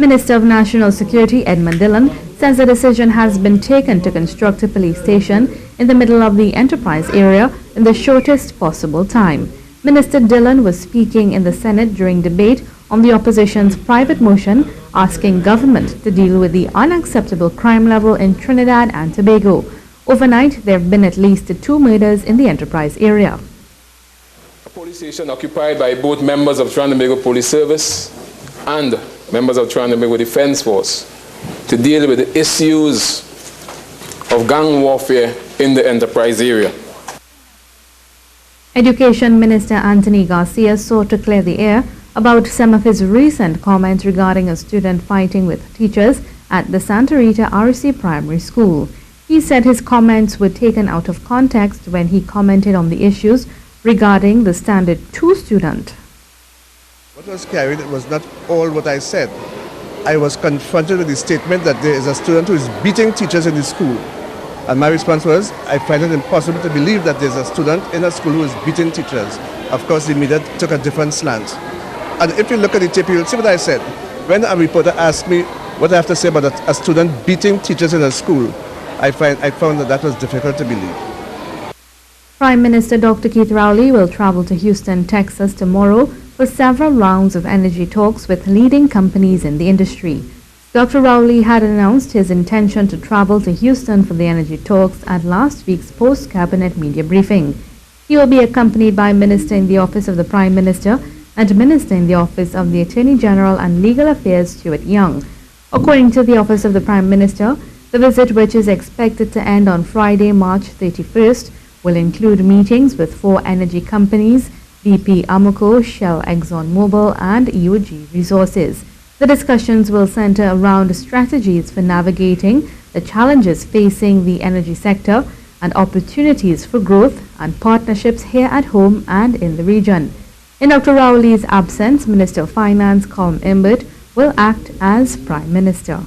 Minister of National Security Edmund Dillon says a decision has been taken to construct a police station in the middle of the enterprise area in the shortest possible time. Minister Dillon was speaking in the Senate during debate on the opposition's private motion asking government to deal with the unacceptable crime level in Trinidad and Tobago. Overnight, there have been at least 2 murders in the enterprise area. A police station occupied by both members of Trinidad and Tobago Police Service and members of Trinidad and Tobago Defense Force to deal with the issues of gang warfare in the enterprise area. Education Minister Anthony Garcia sought to clear the air about some of his recent comments regarding a student fighting with teachers at the Santa Rita RC Primary School. He said his comments were taken out of context when he commented on the issues regarding the Standard 2 student. What was carried was not all what I said. I was confronted with the statement that there is a student who is beating teachers in the school. And my response was, I find it impossible to believe that there's a student in a school who is beating teachers. Of course, the media took a different slant. And if you look at the tape, you'll see what I said. When a reporter asked me what I have to say about a student beating teachers in a school, I found that was difficult to believe. Prime Minister Dr. Keith Rowley will travel to Houston, Texas tomorrow for several rounds of energy talks with leading companies in the industry. Dr. Rowley had announced his intention to travel to Houston for the energy talks at last week's post-cabinet media briefing. He will be accompanied by Minister in the Office of the Prime Minister and Minister in the Office of the Attorney General and Legal Affairs Stuart Young. According to the Office of the Prime Minister, the visit, which is expected to end on Friday, March 31st, will include meetings with 4 energy companies, BP Amoco, Shell ExxonMobil and EOG Resources. The discussions will center around strategies for navigating the challenges facing the energy sector and opportunities for growth and partnerships here at home and in the region. In Dr. Rowley's absence, Minister of Finance Colm Imbert will act as Prime Minister.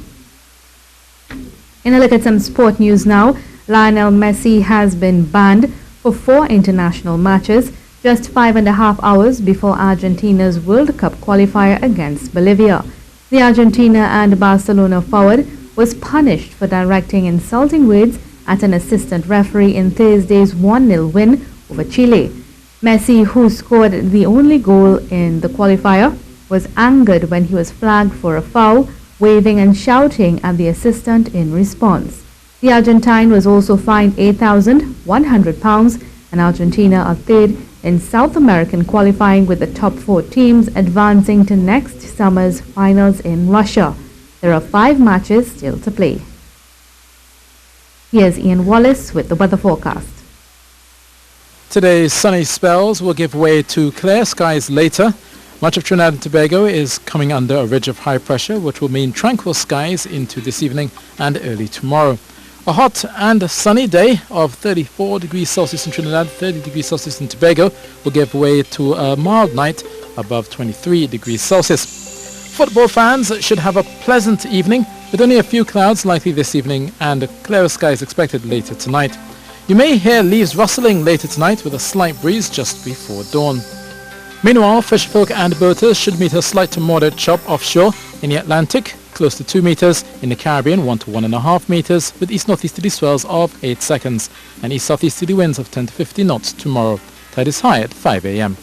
In a look at some sport news now, Lionel Messi has been banned for 4 international matches just 5.5 hours before Argentina's World Cup qualifier against Bolivia. The Argentina and Barcelona forward was punished for directing insulting words at an assistant referee in Thursday's 1-0 win over Chile. Messi, who scored the only goal in the qualifier, was angered when he was flagged for a foul, waving and shouting at the assistant in response. The Argentine was also fined £8,100, and Argentina are third in South American qualifying, with the top 4 teams advancing to next summer's finals in Russia. There are 5 matches still to play. Here's Ian Wallace with the weather forecast. Today's sunny spells will give way to clear skies later. Much of Trinidad and Tobago is coming under a ridge of high pressure, which will mean tranquil skies into this evening and early tomorrow. A hot and sunny day of 34 degrees Celsius in Trinidad, 30 degrees Celsius in Tobago will give way to a mild night above 23 degrees Celsius. Football fans should have a pleasant evening with only a few clouds likely this evening and clearer skies expected later tonight. You may hear leaves rustling later tonight with a slight breeze just before dawn. Meanwhile, fisherfolk and boaters should meet a slight to moderate chop offshore in the Atlantic, close to 2 meters, in the Caribbean 1 to 1.5 meters, with east-northeasterly swells of 8 seconds and east-southeasterly winds of 10 to 15 knots tomorrow. Tide is high at 5 a.m.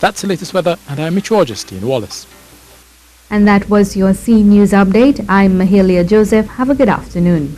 That's the latest weather, and I'm meteorologist Ian Wallace. And that was your C News Update. I'm Mahalia Joseph. Have a good afternoon.